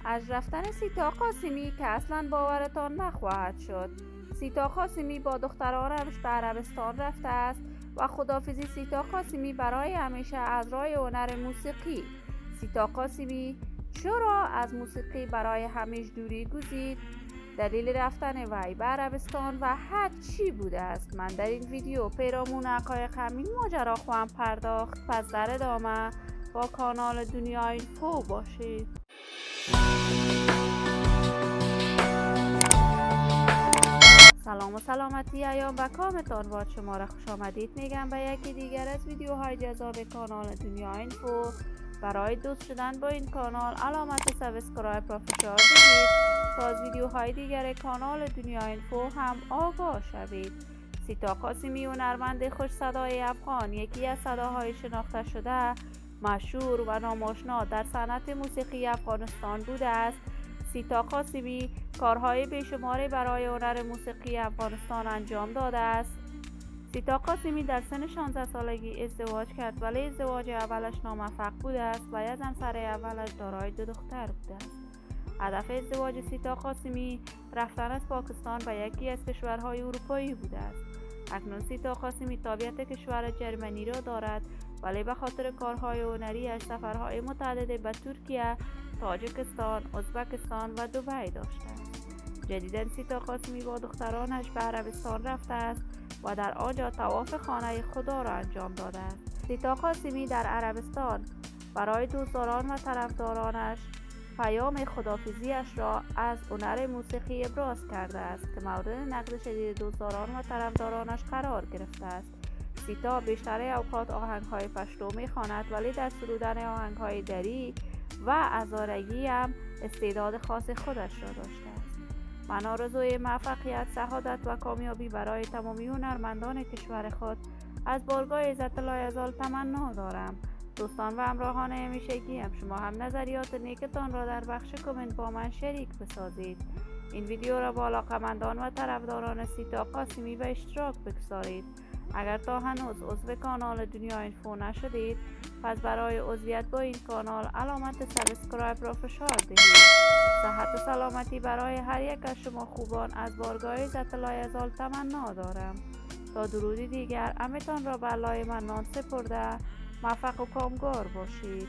از رفتن سیتا قاسمی که اصلا باورتان نخواهد شد. سیتا قاسمی با دخترانش به عربستان رفته است و خداحافظی سیتا قاسمی برای همیشه از راه هنر موسیقی. سیتا قاسمی چرا از موسیقی برای همیشه دوری گزید؟ دلیل رفتن وی به عربستان و هر چی بوده است؟ من در این ویدیو پیرامون حقایق همین ماجرا خواهم پرداخت. پس در ادامه با کانال دنیا اینفو باشید. سلام و سلامتی ایام و کامتان باد. شما را خوش آمدید میگم به یکی دیگر از ویدیوهای جذاب کانال دنیا اینفو. برای دوست شدن با این کانال علامت سابسکرایب را فشار دهید تا از ویدیوهای دیگر کانال دنیا اینفو هم آگاه شوید. سیتا قاسمی هنرمند خوش صدای افغان، یکی از صداهای شناخته شده، مشهور و ناماشنا در صنعت موسیقی افغانستان بوده است. سیتا قاسمی کارهای بیشماری برای هنر موسیقی افغانستان انجام داده است. سیتا قاسمی در سن 16 سالگی ازدواج کرد، ولی ازدواج اولش ناموفق بوده است و از همسر اولش دارای 2 دختر بوده است. هدف ازدواج سیتا قاسمی رفتن از پاکستان به یکی از کشورهای اروپایی بوده است. اکنون سیتا قاسمی تابعیت کشور جرمنی را دارد، ولی به خاطر کارهای هنری‌اش سفرهای متعدد به ترکیه، تاجیکستان، ازبکستان و دبی داشته است. جدیداً سیتا قاسمی با دخترانش به عربستان رفته است و در آنجا طواف خانه خدا را انجام داده است. سیتا قاسمی در عربستان برای دوستداران و طرفدارانش پیام خداحافظی‌اش را از هنر موسیقی ابراز کرده است که مورد نقد شدید دوستداران و طرفدارانش قرار گرفته است. سیتا بیشتر اوقات آهنگ‌های پشتو می‌خواند، ولی در سرودن آهنگ‌های دری و عذارگی هم استعداد خاص خودش را داشته است. من آرزوی موفقیت، سعادت و کامیابی برای تمامی هنرمندان کشور خود از بارگاه عزت لایزال تمنا دارم. دوستان و همراهان همیشگیم، شما هم نظریات نیکتان را در بخش کامنت با من شریک بسازید. این ویدیو را با علاقه‌مندان و طرفداران سیتا قاسمی به اشتراک بگذارید. اگر تا هنوز عضو کانال دنیا اینفو نشدید، پس برای عضویت با این کانال علامت سابسکرایب را فشار دهید. صحت و سلامتی برای هر یک از شما خوبان از بارگاه عزت لایزال تمنا دارم. تا درودی دیگر، امیتان را به الله منان سپرده، موفق و کامگار باشید.